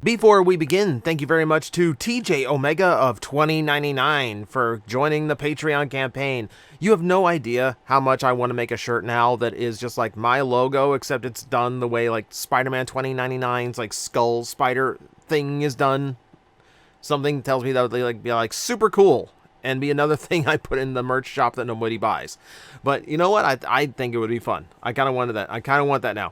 Before we begin, thank you very much to TJOmega of 2099 for joining the Patreon campaign. You have no idea how much I want to make a shirt now that is just like my logo, except it's done the way like Spider-Man 2099's like skull spider thing is done. Something tells me that would be like super cool and be another thing I put in the merch shop that nobody buys. But you know what? I think it would be fun. I kind of wanted that. I kind of want that now.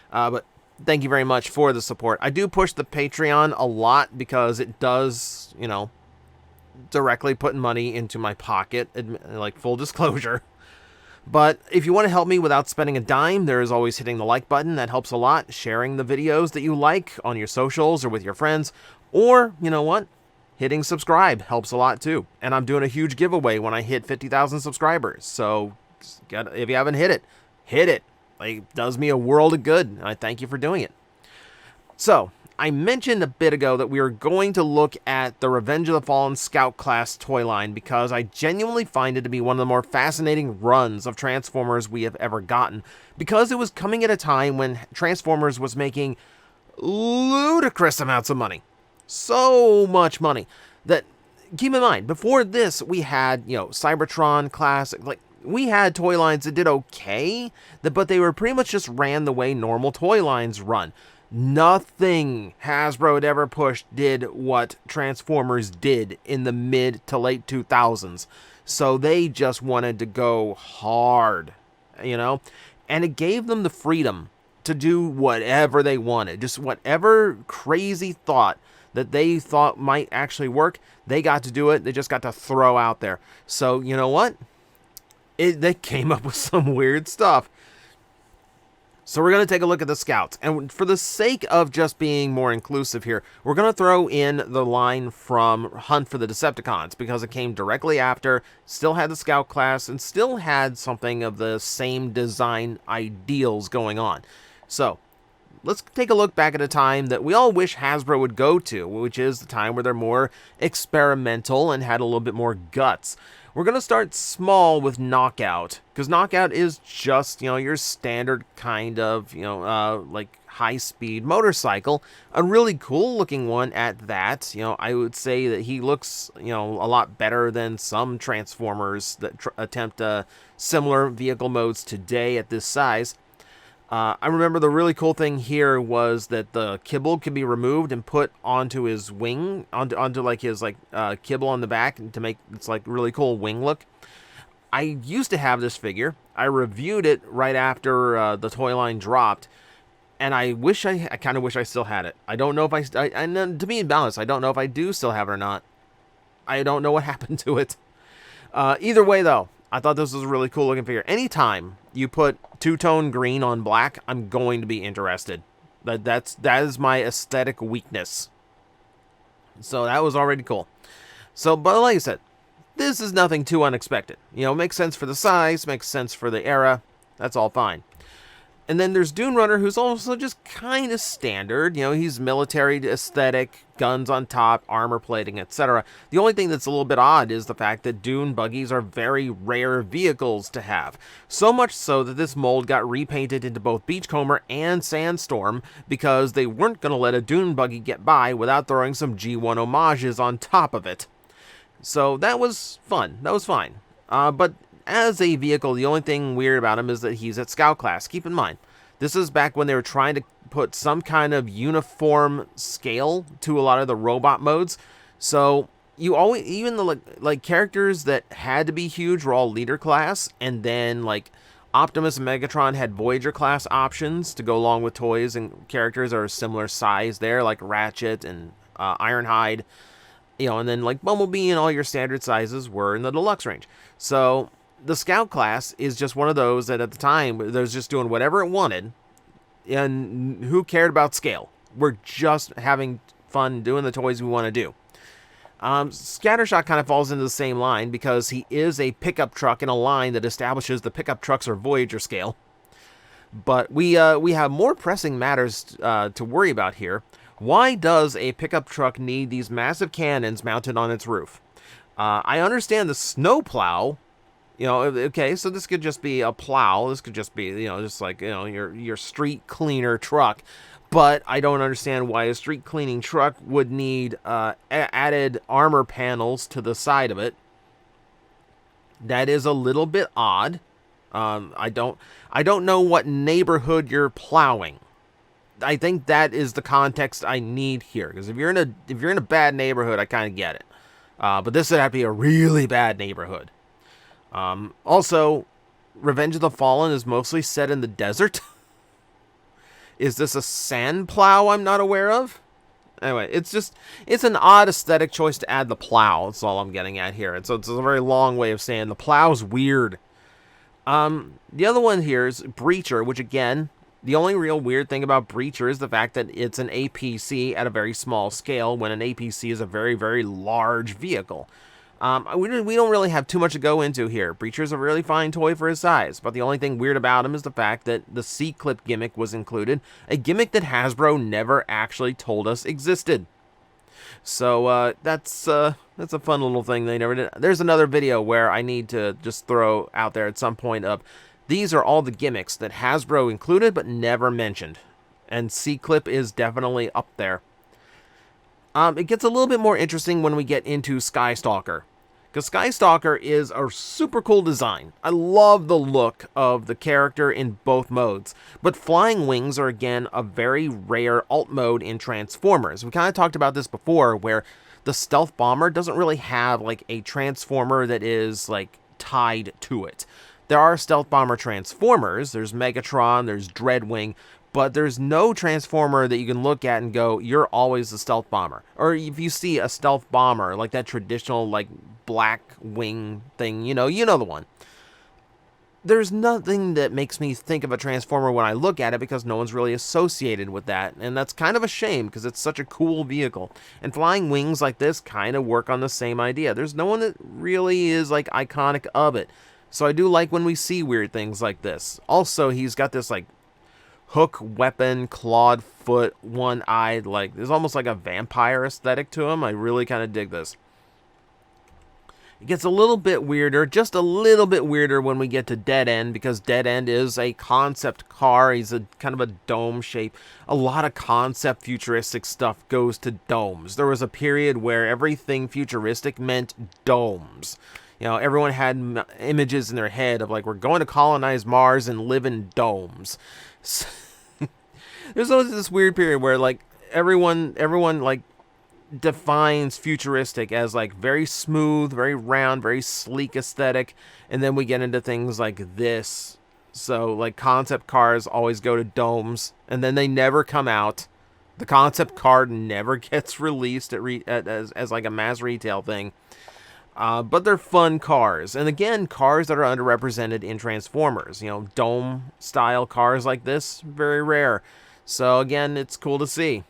But thank you very much for the support. I do push the Patreon a lot because it does, you know, directly put money into my pocket, like full disclosure. But if you want to help me without spending a dime, there is always hitting the like button. That helps a lot. Sharing the videos that you like on your socials or with your friends. Or, you know what? Hitting subscribe helps a lot too. And I'm doing a huge giveaway when I hit 50,000 subscribers. So if you haven't hit it, hit it. Like, it does me a world of good, and I thank you for doing it. So, I mentioned a bit ago that we are going to look at the Revenge of the Fallen Scout class toy line because I genuinely find it to be one of the more fascinating runs of Transformers we have ever gotten, because it was coming at a time when Transformers was making ludicrous amounts of money. So much money that, keep in mind, before this we had, you know, Cybertron Classic, like, we had toy lines that did okay, but they were pretty much just ran the way normal toy lines run. Nothing Hasbro had ever pushed did what Transformers did in the mid to late 2000s. So they just wanted to go hard, you know? And it gave them the freedom to do whatever they wanted. Just whatever crazy thought that they thought might actually work, they got to do it. They just got to throw out there. So, you know what? They came up with some weird stuff. So we're going to take a look at the Scouts. And for the sake of just being more inclusive here, we're going to throw in the line from Hunt for the Decepticons, because it came directly after, still had the Scout class, and still had something of the same design ideals going on. So let's take a look back at a time that we all wish Hasbro would go to, which is the time where they're more experimental and had a little bit more guts. We're going to start small with Knockout, because Knockout is just, you know, your standard kind of, you know, like high-speed motorcycle. A really cool-looking one at that. You know, I would say that he looks, you know, a lot better than some Transformers that attempt similar vehicle modes today at this size. I remember the really cool thing here was that the kibble could be removed and put onto his wing, onto like his kibble on the back to make it's like really cool wing look. I used to have this figure. I reviewed it right after the toy line dropped, and I kind of wish I still had it. I don't know if and to be honest, I don't know if I do still have it or not. I don't know what happened to it. Either way though, I thought this was a really cool looking figure. Anytime you put two-tone green on black, I'm going to be interested. That is my aesthetic weakness. So that was already cool. So, but like I said, this is nothing too unexpected. You know, makes sense for the size, makes sense for the era. That's all fine. And then there's Dune Runner, who's also just kind of standard. You know, he's military aesthetic, guns on top, armor plating, etc. The only thing that's a little bit odd is the fact that Dune buggies are very rare vehicles to have. So much so that this mold got repainted into both Beachcomber and Sandstorm because they weren't going to let a Dune buggy get by without throwing some G1 homages on top of it. So that was fun. That was fine. But as a vehicle, the only thing weird about him is that he's at Scout class. Keep in mind, this is back when they were trying to put some kind of uniform scale to a lot of the robot modes. So you always, even the like characters that had to be huge were all leader class, and then like Optimus and Megatron had Voyager class options to go along with toys and characters that are similar size there, like Ratchet and Ironhide. You know, and then like Bumblebee and all your standard sizes were in the deluxe range. So the Scout class is just one of those that at the time, it was just doing whatever it wanted, and who cared about scale? We're just having fun doing the toys we want to do. Scattershot kind of falls into the same line because he is a pickup truck in a line that establishes the pickup trucks are Voyager scale. But we have more pressing matters to worry about here. Why does a pickup truck need these massive cannons mounted on its roof? I understand the snowplow You know, okay, so this could just be a plow. This could just be, you know, just like, you know, your street cleaner truck. But I don't understand why a street cleaning truck would need added armor panels to the side of it. That is a little bit odd. I don't know what neighborhood you're plowing. I think that is the context I need here. Because if you're in a bad neighborhood, I kind of get it. But this would have to be a really bad neighborhood. Also, Revenge of the Fallen is mostly set in the desert. Is this a sand plow I'm not aware of? Anyway, it's an odd aesthetic choice to add the plow. That's all I'm getting at here. It's a very long way of saying the plow's weird. The other one here is Breacher, which again, the only real weird thing about Breacher is the fact that it's an APC at a very small scale when an APC is a very, very large vehicle. We don't really have too much to go into here. Breacher's a really fine toy for his size, but the only thing weird about him is the fact that the C-clip gimmick was included, a gimmick that Hasbro never actually told us existed. So that's a fun little thing they never did. There's another video where I need to just throw out there at some point of these are all the gimmicks that Hasbro included but never mentioned, and C-clip is definitely up there. It gets a little bit more interesting when we get into Skystalker. Because Skystalker is a super cool design. I love the look of the character in both modes. But flying wings are, again, a very rare alt mode in Transformers. We kind of talked about this before, where the Stealth Bomber doesn't really have, like, a Transformer that is, like, tied to it. There are Stealth Bomber Transformers. There's Megatron, there's Dreadwing, but there's no Transformer that you can look at and go, you're always the Stealth Bomber. Or if you see a Stealth Bomber, like that traditional, like, black wing thing, you know the one. There's nothing that makes me think of a Transformer when I look at it because no one's really associated with that. And that's kind of a shame because it's such a cool vehicle. And flying wings like this kind of work on the same idea. There's no one that really is, like, iconic of it. So I do like when we see weird things like this. Also, he's got this, like, hook weapon, clawed foot, one-eyed, like, there's almost like a vampire aesthetic to him. I really kind of dig this. It gets a little bit weirder, just a little bit weirder when we get to Dead End, because Dead End is a concept car. He's a kind of a dome shape. A lot of concept futuristic stuff goes to domes. There was a period where everything futuristic meant domes. You know, everyone had images in their head of, like, we're going to colonize Mars and live in domes. So, there's always this weird period where, like, everyone, like, defines futuristic as, like, very smooth, very round, very sleek aesthetic, and then we get into things like this. So, like, concept cars always go to domes, and then they never come out. The concept car never gets released as like a mass retail thing. But they're fun cars. And again, cars that are underrepresented in Transformers. You know, dome-style cars like this, very rare. So again, it's cool to see.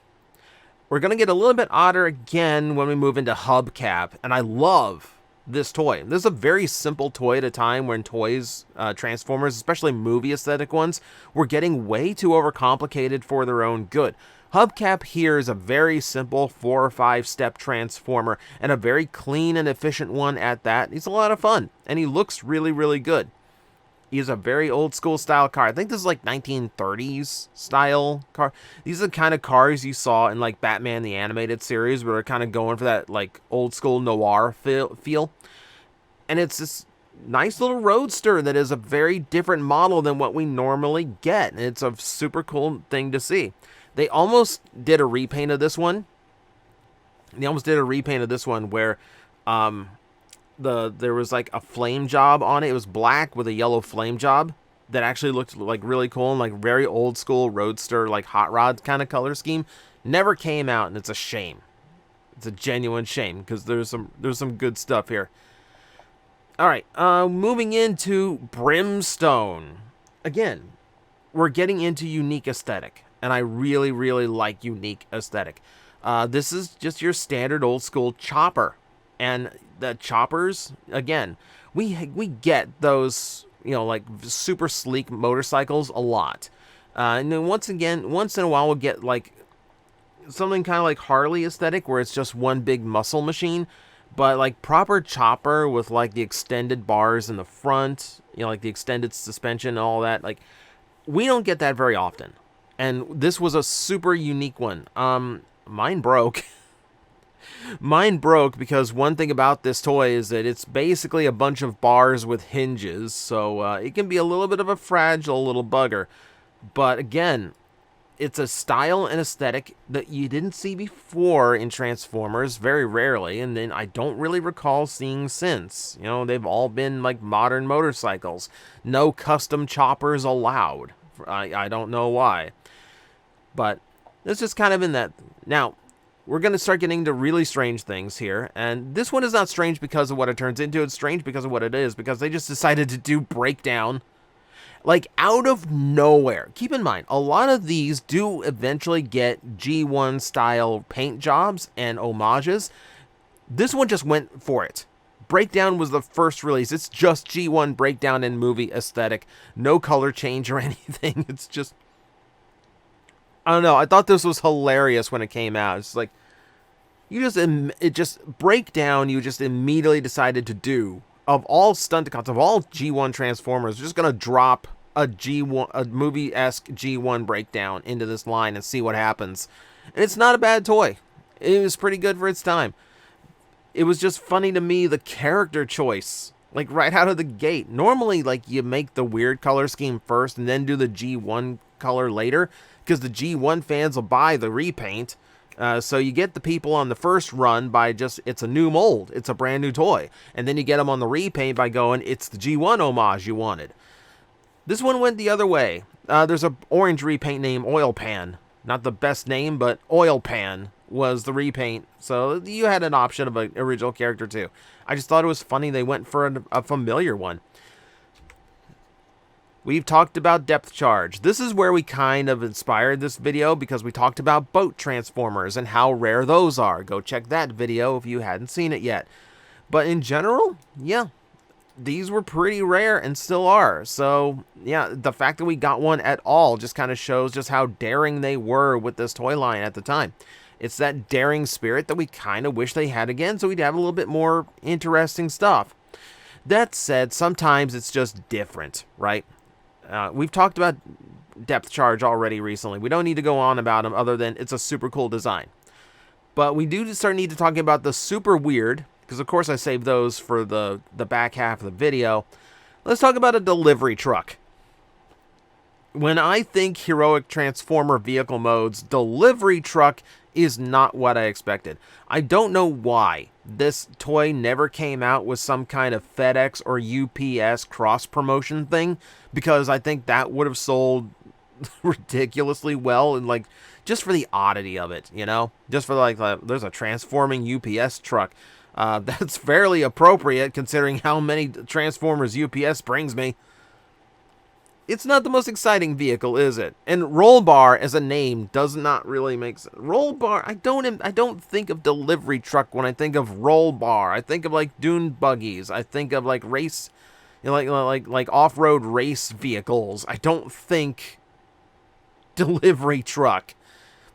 We're going to get a little bit odder again when we move into Hubcap. And I love this toy. This is a very simple toy at a time when toys, Transformers, especially movie aesthetic ones, were getting way too overcomplicated for their own good. Hubcap here is a very simple 4 or 5 step transformer, and a very clean and efficient one at that. He's a lot of fun, and he looks really, really good. He's a very old school style car. I think this is like 1930s style car. These are the kind of cars you saw in like Batman the Animated Series, where they're kind of going for that like old school noir feel. And it's this nice little roadster that is a very different model than what we normally get. And it's a super cool thing to see. They almost did a repaint of this one. Where there was like a flame job on it. It was black with a yellow flame job that actually looked like really cool and like very old school roadster, like hot rod kind of color scheme. Never came out, and it's a shame. It's a genuine shame because there's some good stuff here. All right, moving into Brimstone. Again, we're getting into unique aesthetic. And I really, really like unique aesthetic. This is just your standard old school chopper. And the choppers, again, we get those, you know, like super sleek motorcycles a lot. And then once in a while we'll get like something kind of like Harley aesthetic where it's just one big muscle machine. But like proper chopper with like the extended bars in the front, you know, like the extended suspension and all that, like we don't get that very often. And this was a super unique one. Mine broke. Mine broke because one thing about this toy is that it's basically a bunch of bars with hinges, so it can be a little bit of a fragile little bugger. But again, it's a style and aesthetic that you didn't see before in Transformers, very rarely, and then I don't really recall seeing since. You know, they've all been like modern motorcycles. No custom choppers allowed. I don't know why. But it's just kind of in that. Now, we're going to start getting into really strange things here. And this one is not strange because of what it turns into. It's strange because of what it is. Because they just decided to do Breakdown. Like, out of nowhere. Keep in mind, a lot of these do eventually get G1 style paint jobs and homages. This one just went for it. Breakdown was the first release. It's just G1 Breakdown in movie aesthetic. No color change or anything. It's just... I don't know. I thought this was hilarious when it came out. It's like, it just Breakdown, you just immediately decided to do. Of all Stunticons, of all G1 Transformers, just going to drop a movie-esque G1 Breakdown into this line and see what happens. And it's not a bad toy. It was pretty good for its time. It was just funny to me, the character choice. Like, right out of the gate. Normally, like, you make the weird color scheme first and then do the G1 color later. Because the G1 fans will buy the repaint. So you get the people on the first run by just, it's a new mold. It's a brand new toy. And then you get them on the repaint by going, it's the G1 homage you wanted. This one went the other way. There's a orange repaint named Oil Pan. Not the best name, but Oil Pan was the repaint. So you had an option of an original character too. I just thought it was funny they went for a familiar one. We've talked about depth charge. This is where we kind of inspired this video because we talked about boat transformers and how rare those are. Go check that video if you hadn't seen it yet. But in general, yeah, these were pretty rare and still are. So, yeah, the fact that we got one at all just kind of shows just how daring they were with this toy line at the time. It's that daring spirit that we kind of wish they had again, so we'd have a little bit more interesting stuff. That said, sometimes it's just different, right? We've talked about depth charge already recently. We don't need to go on about them other than it's a super cool design. But we do start need to talk about the super weird, because of course I saved those for the back half of the video. Let's talk about a delivery truck. When I think heroic Transformer vehicle modes, delivery truck is not what I expected. I don't know why this toy never came out with some kind of FedEx or UPS cross promotion thing, because I think that would have sold ridiculously well, and like just for the oddity of it, you know, just for like there's a transforming UPS truck. That's fairly appropriate considering how many Transformers UPS brings me. It's not the most exciting vehicle, is it? And Roll Bar as a name does not really make sense. Roll Bar, I don't think of delivery truck when I think of Roll Bar. I think of like dune buggies. I think of like race, you know, like off-road race vehicles. I don't think delivery truck.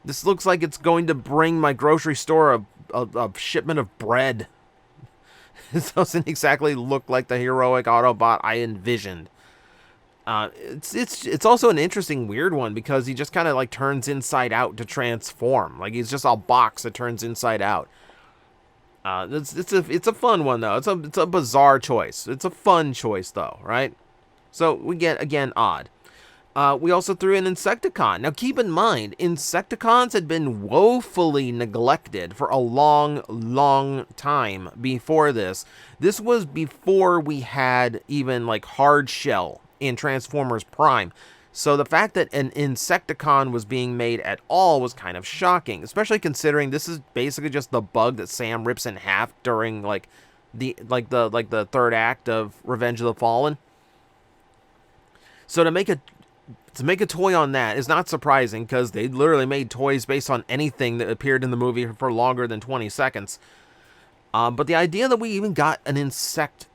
This looks like it's going to bring my grocery store a shipment of bread. This doesn't exactly look like the heroic Autobot I envisioned. It's also an interesting weird one because he just kind of like turns inside out to transform. Like he's just a box that turns inside out. It's a fun one though. It's a bizarre choice. It's a fun choice though, right? So we get again odd. We also threw in Insecticon. Now keep in mind, Insecticons had been woefully neglected for a long time before this. This was before we had even like hard shell in Transformers Prime. So the fact that an Insecticon was being made at all was kind of shocking, especially considering this is basically just the bug that Sam rips in half during like the third act of Revenge of the Fallen. So to make a toy on that is not surprising because they literally made toys based on anything that appeared in the movie for longer than 20 seconds. But the idea that we even got an insect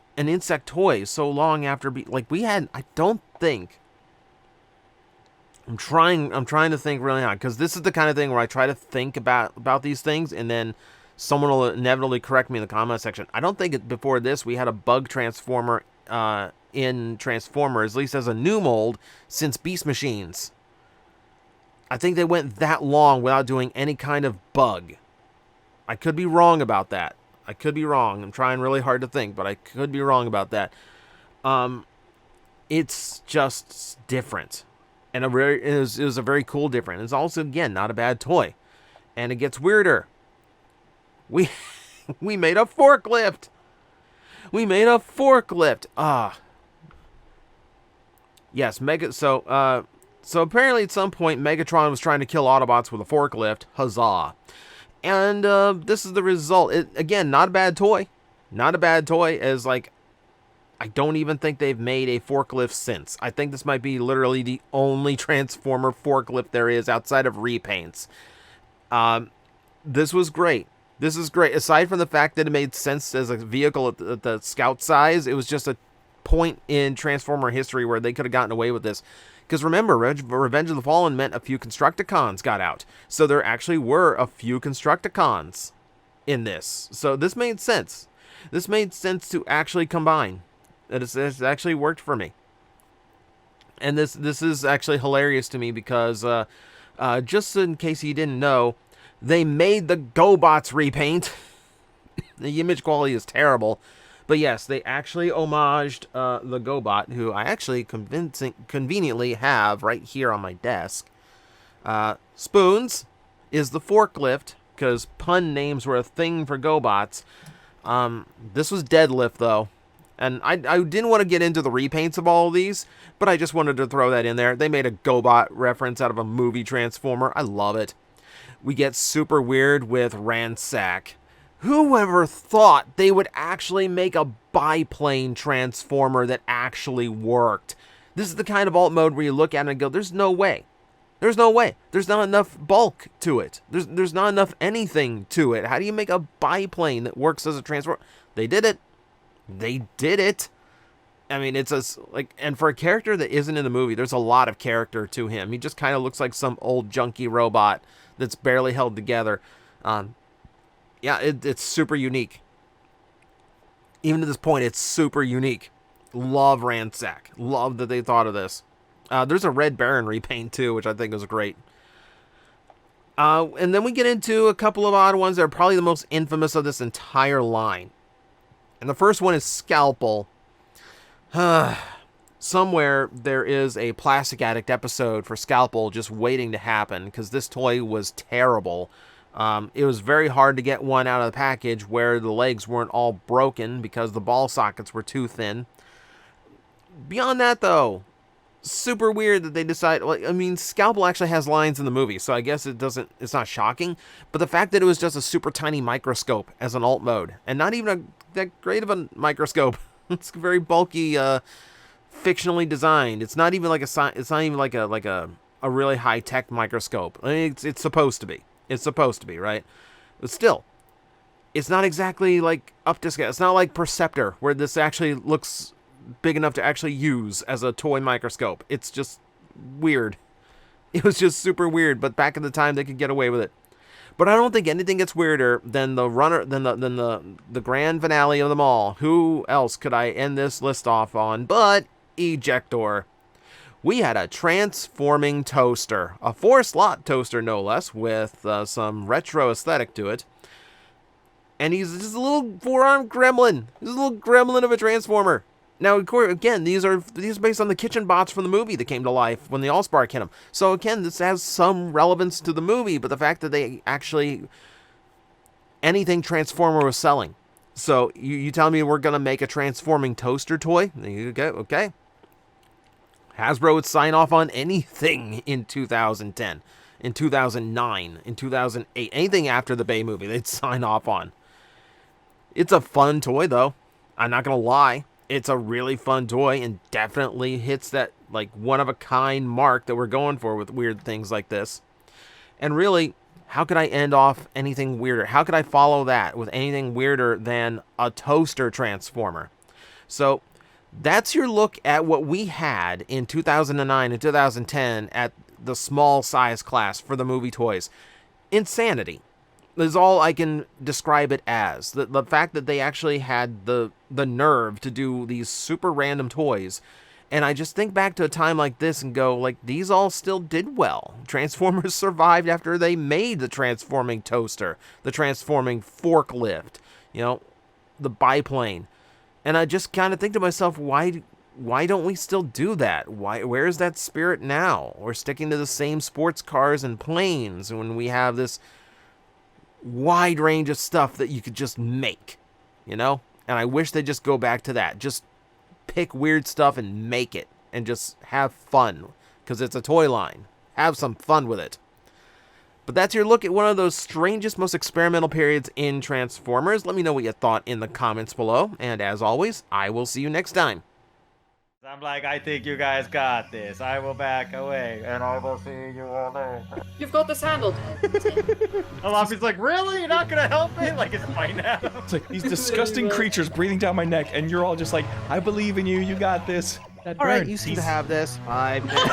toy so long after I don't think, I'm trying to think really hard because this is the kind of thing where I try to think about these things and then Someone will inevitably correct me in the comment section. I don't think before this we had a bug transformer in Transformers, at least as a new mold, since Beast Machines. I think they went that long without doing any kind of bug. I could be wrong about that. I could be wrong. I'm trying really hard to think, but I could be wrong about that. It's just different. And it was a very cool different. It's also, again, not a bad toy. And it gets weirder. We made a forklift. We made a forklift. Yes, so apparently at some point Megatron was trying to kill Autobots with a forklift. Huzzah. And this is the result. Again, not a bad toy. Not a bad toy, as like I don't even think they've made a forklift since. I think this might be literally the only Transformer forklift there is outside of repaints. This was great. This is great. Aside from the fact that it made sense as a vehicle at the Scout size, it was just a point in Transformer history where they could have gotten away with this. Because remember, Revenge of the Fallen meant a few Constructicons got out. So there actually were a few Constructicons in this. So this made sense. This made sense to actually combine. It actually worked for me. And this is actually hilarious to me because, just in case you didn't know, they made the GoBots repaint. The image quality is terrible. But yes, they actually homaged the GoBot, who I actually conveniently have right here on my desk. Spoons is the forklift, because pun names were a thing for GoBots. This was Deadlift, though. And I didn't want to get into the repaints of all of these, but I just wanted to throw that in there. They made a GoBot reference out of a movie Transformer. I love it. We get super weird with Ransack. Who ever thought they would actually make a biplane Transformer that actually worked? This is the kind of alt mode where you look at it and go, there's no way. There's no way. There's not enough bulk to it. There's not enough anything to it. How do you make a biplane that works as a Transformer? They did it. They did it. I mean, it's and for a character that isn't in the movie, there's a lot of character to him. He just kind of looks like some old junky robot that's barely held together. Yeah, it's super unique. Even to this point, it's super unique. Love Ransack. Love that they thought of this. There's a Red Baron repaint too, which I think is great. And then we get into a couple of odd ones that are probably the most infamous of this entire line. And the first one is Scalpel. Somewhere there is a Plastic Addict episode for Scalpel just waiting to happen, because this toy was terrible. It was very hard to get one out of the package where the legs weren't all broken because the ball sockets were too thin. Beyond that, though, super weird that they decide. Well, I mean, Scalpel actually has lines in the movie, so I guess it's not shocking. But the fact that it was just a super tiny microscope as an alt mode, and not even that great of a microscope. It's very bulky, fictionally designed. It's not even like a really high tech microscope. I mean, it's supposed to be. It's supposed to be, right? But still, it's not exactly like up to scale. It's not like Perceptor, where this actually looks big enough to actually use as a toy microscope. It's just weird. It was just super weird, but back in the time they could get away with it. But I don't think anything gets weirder than the grand finale of them all. Who else could I end this list off on but Ejector? We had a transforming toaster, a 4-slot toaster no less, with some retro aesthetic to it. And he's just a little 4-armed gremlin. He's a little gremlin of a transformer. Now, again, these are based on the kitchen bots from the movie that came to life when the Allspark hit them. So again, this has some relevance to the movie, but the fact that they actually anything Transformer was selling. So you tell me we're gonna make a transforming toaster toy? Okay. Hasbro would sign off on anything in 2010, in 2009, in 2008, anything after the Bay movie, they'd sign off on. It's a fun toy, though. I'm not gonna lie. It's a really fun toy and definitely hits that like one-of-a-kind mark that we're going for with weird things like this. And really, how could I end off anything weirder? How could I follow that with anything weirder than a toaster transformer? So that's your look at what we had in 2009 and 2010 at the small size class for the movie toys. Insanity. is all I can describe it as. The fact that they actually had the nerve to do these super random toys. And I just think back to a time like this and go, like, these all still did well. Transformers survived after they made the transforming toaster, the transforming forklift, you know, the biplane. And I just kind of think to myself, why don't we still do that? Where's that spirit now? We're sticking to the same sports cars and planes when we have this wide range of stuff that you could just make, you know? And I wish they'd just go back to that. Just pick weird stuff and make it and just have fun, because it's a toy line. Have some fun with it. But that's your look at one of those strangest, most experimental periods in Transformers. Let me know what you thought in the comments below, and as always, I will see you next time. I'm like, I think you guys got this. I will back away, and I will see you all later. You've got this handled. Alafi's like, really? You're not gonna help me? Like, it's fine now. It's like these disgusting creatures breathing down my neck, and you're all just like, I believe in you. You got this. All right, you seem to have this. 5 minutes.